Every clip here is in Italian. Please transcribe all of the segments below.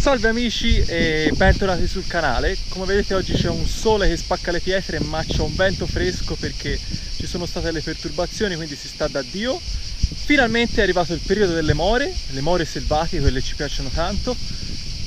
Salve amici e bentornati sul canale. Come vedete oggi c'è un sole che spacca le pietre, ma c'è un vento fresco perché ci sono state le perturbazioni, quindi si sta da Dio. Finalmente è arrivato il periodo delle more, le more selvatiche, quelle ci piacciono tanto.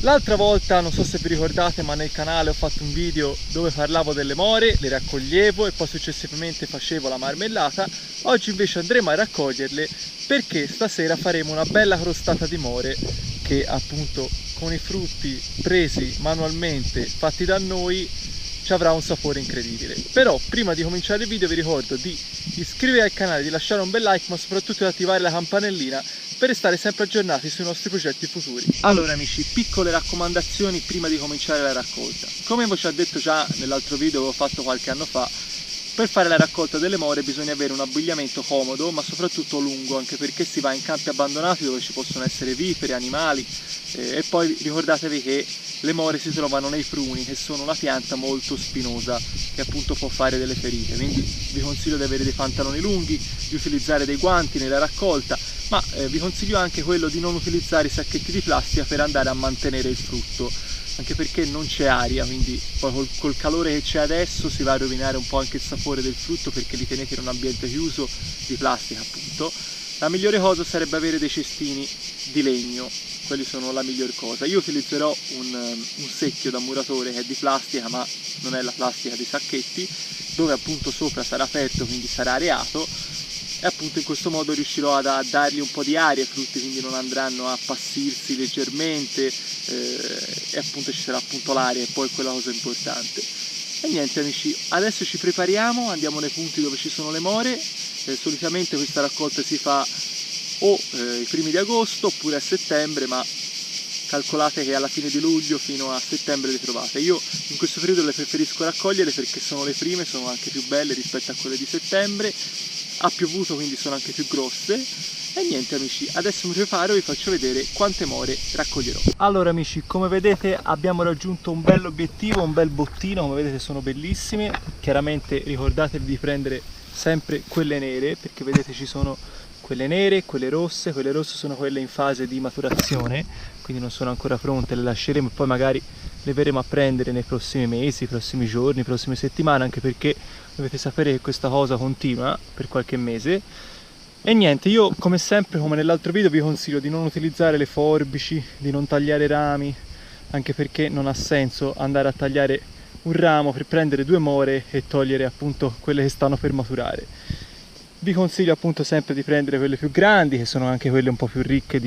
L'altra volta, non so se vi ricordate, ma nel canale ho fatto un video dove parlavo delle more, le raccoglievo e poi successivamente facevo la marmellata. Oggi invece andremo a raccoglierle perché stasera faremo una bella crostata di more che appunto con i frutti presi manualmente, fatti da noi, ci avrà un sapore incredibile. Però prima di cominciare il video vi ricordo di iscrivervi al canale, di lasciare un bel like, ma soprattutto di attivare la campanellina per restare sempre aggiornati sui nostri progetti futuri. Allora amici, piccole raccomandazioni prima di cominciare la raccolta. Come vi ho detto già nell'altro video che ho fatto qualche anno fa, per fare la raccolta delle more bisogna avere un abbigliamento comodo, ma soprattutto lungo, anche perché si va in campi abbandonati dove ci possono essere vipere, animali, e poi ricordatevi che le more si trovano nei pruni, che sono una pianta molto spinosa che appunto può fare delle ferite, quindi vi consiglio di avere dei pantaloni lunghi, di utilizzare dei guanti nella raccolta, ma vi consiglio anche quello di non utilizzare i sacchetti di plastica per andare a mantenere il frutto, anche perché non c'è aria, quindi poi col calore che c'è adesso si va a rovinare un po' anche il sapore del frutto perché li tenete in un ambiente chiuso di plastica appunto. La migliore cosa sarebbe avere dei cestini di legno, quelli sono la miglior cosa. Io utilizzerò un secchio da muratore che è di plastica, ma non è la plastica dei sacchetti, dove appunto sopra sarà aperto, quindi sarà areato, e appunto in questo modo riuscirò a dargli un po' di aria ai frutti, quindi non andranno a appassirsi leggermente, e appunto ci sarà appunto l'aria, e poi quella cosa importante. E niente amici, adesso ci prepariamo, andiamo nei punti dove ci sono le more. Solitamente questa raccolta si fa o i primi di agosto oppure a settembre, ma calcolate che alla fine di luglio fino a settembre le trovate. Io in questo periodo le preferisco raccogliere perché sono le prime, sono anche più belle rispetto a quelle di settembre, ha piovuto quindi sono anche più grosse. E niente amici, adesso mi preparo e vi faccio vedere quante more raccoglierò. Allora amici, come vedete abbiamo raggiunto un bel obiettivo, un bel bottino, come vedete sono bellissime. Chiaramente ricordatevi di prendere sempre quelle nere, perché vedete ci sono quelle nere, quelle rosse sono quelle in fase di maturazione, quindi non sono ancora pronte, le lasceremo e poi magari le verremo a prendere nei prossimi mesi, prossimi giorni, prossime settimane, anche perché dovete sapere che questa cosa continua per qualche mese. E niente, io come sempre, come nell'altro video, vi consiglio di non utilizzare le forbici, di non tagliare rami, anche perché non ha senso andare a tagliare un ramo per prendere due more e togliere appunto quelle che stanno per maturare. Vi consiglio appunto sempre di prendere quelle più grandi, che sono anche quelle un po' più ricche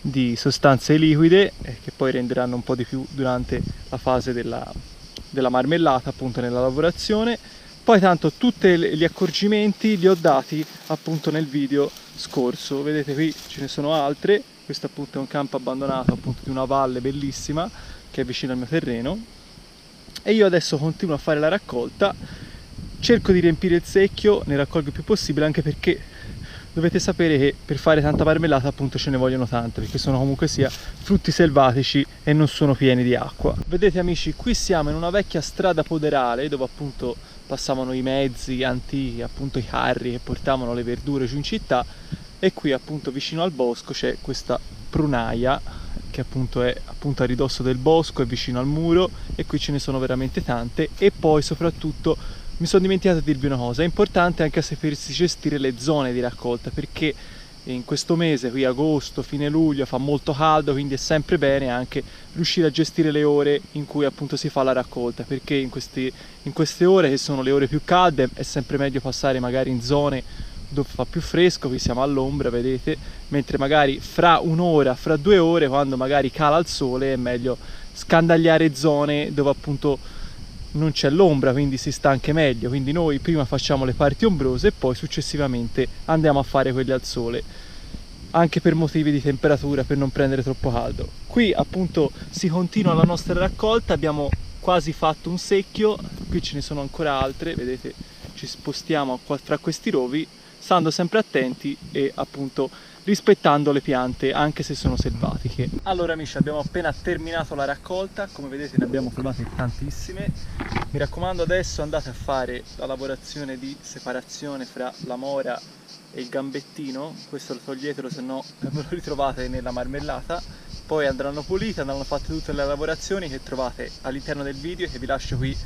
di sostanze liquide, che poi renderanno un po' di più durante la fase della marmellata, appunto nella lavorazione. Poi tanto tutti gli accorgimenti li ho dati appunto nel video scorso, vedete qui ce ne sono altre, questo appunto è un campo abbandonato appunto di una valle bellissima che è vicino al mio terreno, e io adesso continuo a fare la raccolta, cerco di riempire il secchio, ne raccolgo il più possibile, anche perché dovete sapere che per fare tanta marmellata appunto ce ne vogliono tante, perché sono comunque sia frutti selvatici e non sono pieni di acqua. Vedete amici, qui siamo in una vecchia strada poderale dove appunto passavano i mezzi antichi, appunto i carri che portavano le verdure giù in città, e qui appunto vicino al bosco c'è questa prunaia che appunto è a ridosso del bosco, è vicino al muro, e qui ce ne sono veramente tante. E poi soprattutto mi sono dimenticato di dirvi una cosa, è importante anche sapersi gestire le zone di raccolta, perché in questo mese, qui agosto, fine luglio, fa molto caldo, quindi è sempre bene anche riuscire a gestire le ore in cui appunto si fa la raccolta, perché in queste ore, che sono le ore più calde, è sempre meglio passare magari in zone dove fa più fresco, qui siamo all'ombra, vedete, mentre magari fra un'ora, fra 2 ore, quando magari cala il sole, è meglio scandagliare zone dove appunto non c'è l'ombra, quindi si sta anche meglio. Quindi noi prima facciamo le parti ombrose e poi successivamente andiamo a fare quelle al sole, anche per motivi di temperatura, per non prendere troppo caldo. Qui appunto si continua la nostra raccolta, abbiamo quasi fatto un secchio, qui ce ne sono ancora altre, vedete, ci spostiamo fra questi rovi, stando sempre attenti e appunto rispettando le piante anche se sono selvatiche. Allora amici, abbiamo appena terminato la raccolta, come vedete ne abbiamo trovate tantissime. Mi raccomando, adesso andate a fare la lavorazione di separazione fra la mora e il gambettino, questo lo toglietelo, se no ve lo ritrovate nella marmellata. poi andranno pulite, andranno fatte tutte le lavorazioni che trovate all'interno del video, che vi lascio qui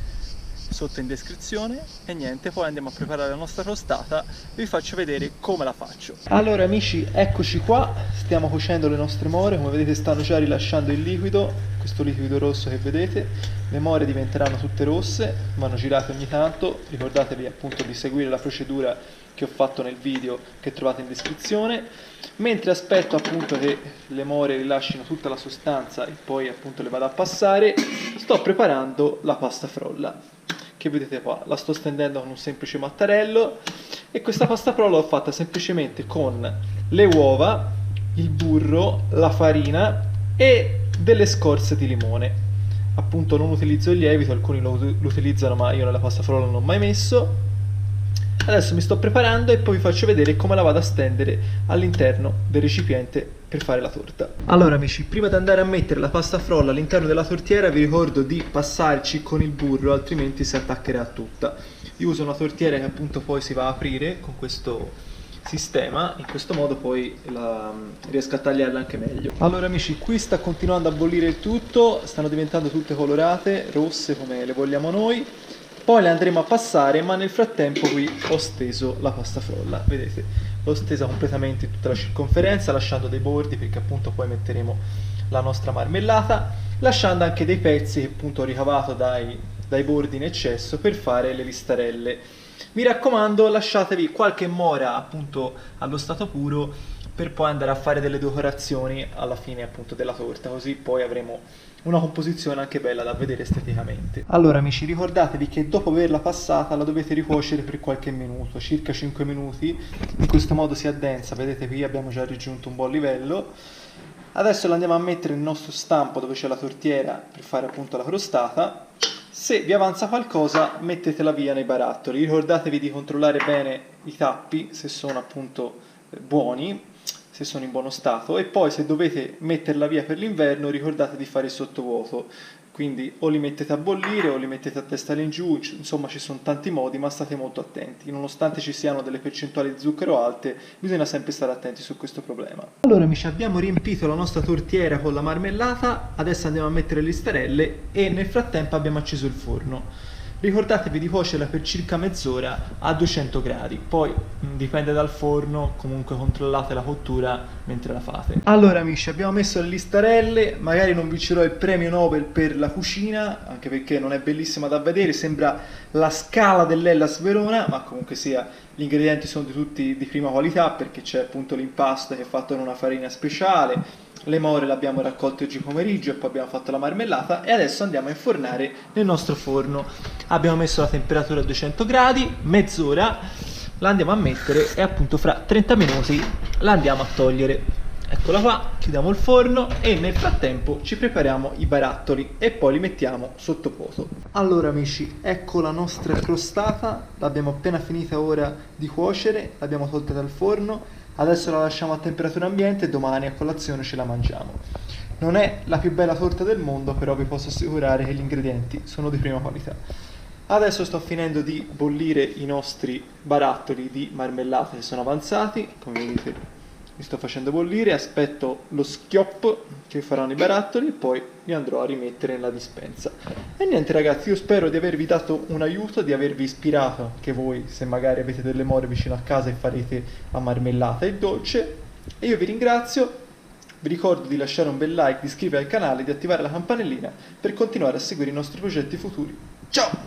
sotto in descrizione. E niente, poi andiamo a preparare la nostra crostata, vi faccio vedere come la faccio. Allora amici, eccoci qua, stiamo cuocendo le nostre more, come vedete stanno già rilasciando il liquido, questo liquido rosso che vedete. Le more diventeranno tutte rosse, vanno girate ogni tanto, ricordatevi appunto di seguire la procedura che ho fatto nel video che trovate in descrizione. Mentre aspetto appunto che le more rilascino tutta la sostanza e poi appunto le vado a passare, sto preparando la pasta frolla, che vedete qua, la sto stendendo con un semplice mattarello, e questa pasta frolla l'ho fatta semplicemente con le uova, il burro, la farina e delle scorze di limone. Appunto non utilizzo il lievito, alcuni lo utilizzano ma io nella pasta frolla non l'ho mai messo. Adesso mi sto preparando e poi vi faccio vedere come la vado a stendere all'interno del recipiente per fare la torta. Allora amici, prima di andare a mettere la pasta frolla all'interno della tortiera vi ricordo di passarci con il burro, altrimenti si attaccherà tutta. Io uso una tortiera che appunto poi si va a aprire con questo sistema, in questo modo poi riesco a tagliarla anche meglio. Allora amici, qui sta continuando a bollire il tutto, stanno diventando tutte colorate, rosse come le vogliamo noi. Poi le andremo a passare, ma nel frattempo qui ho steso la pasta frolla, vedete, l'ho stesa completamente in tutta la circonferenza, lasciando dei bordi perché appunto poi metteremo la nostra marmellata, lasciando anche dei pezzi che appunto ho ricavato dai bordi in eccesso per fare le listarelle. Mi raccomando, lasciatevi qualche mora appunto allo stato puro per poi andare a fare delle decorazioni alla fine appunto della torta, così poi avremo una composizione anche bella da vedere esteticamente. Allora amici, ricordatevi che dopo averla passata la dovete ricuocere per qualche minuto, circa 5 minuti, in questo modo si addensa, vedete qui abbiamo già raggiunto un buon livello. Adesso la andiamo a mettere nel nostro stampo dove c'è la tortiera per fare appunto la crostata. Se vi avanza qualcosa mettetela via nei barattoli, ricordatevi di controllare bene i tappi se sono appunto buoni, se sono in buono stato, e poi se dovete metterla via per l'inverno ricordate di fare il sottovuoto, quindi o li mettete a bollire o li mettete a testa in giù, insomma ci sono tanti modi, ma state molto attenti, nonostante ci siano delle percentuali di zucchero alte bisogna sempre stare attenti su questo problema. Allora amici, abbiamo riempito la nostra tortiera con la marmellata, adesso andiamo a mettere le listarelle e nel frattempo abbiamo acceso il forno. Ricordatevi di cuocerla per circa mezz'ora a 200 gradi, poi dipende dal forno, comunque controllate la cottura mentre la fate. Allora amici, abbiamo messo le listarelle, magari non vincerò il premio Nobel per la cucina, anche perché non è bellissima da vedere, sembra la Scala dell'Hellas Verona, ma comunque sia, gli ingredienti sono tutti di prima qualità perché c'è appunto l'impasto che è fatto in una farina speciale. Le more le abbiamo raccolte oggi pomeriggio e poi abbiamo fatto la marmellata e adesso andiamo a infornare nel nostro forno. Abbiamo messo la temperatura a 200 gradi, mezz'ora, la andiamo a mettere e appunto fra 30 minuti la andiamo a togliere. Eccola qua, chiudiamo il forno e nel frattempo ci prepariamo i barattoli e poi li mettiamo sotto fuoco. Allora amici, ecco la nostra crostata, l'abbiamo appena finita ora di cuocere, l'abbiamo tolta dal forno. Adesso la lasciamo a temperatura ambiente e domani a colazione ce la mangiamo. Non è la più bella torta del mondo, però vi posso assicurare che gli ingredienti sono di prima qualità. Adesso sto finendo di bollire i nostri barattoli di marmellata che sono avanzati, come vedete li sto facendo bollire, aspetto lo schioppo che faranno i barattoli e poi li andrò a rimettere nella dispensa. E niente ragazzi, io spero di avervi dato un aiuto, di avervi ispirato anche voi se magari avete delle more vicino a casa e farete la marmellata e il dolce. E io vi ringrazio, vi ricordo di lasciare un bel like, di iscrivervi al canale e di attivare la campanellina per continuare a seguire i nostri progetti futuri. Ciao!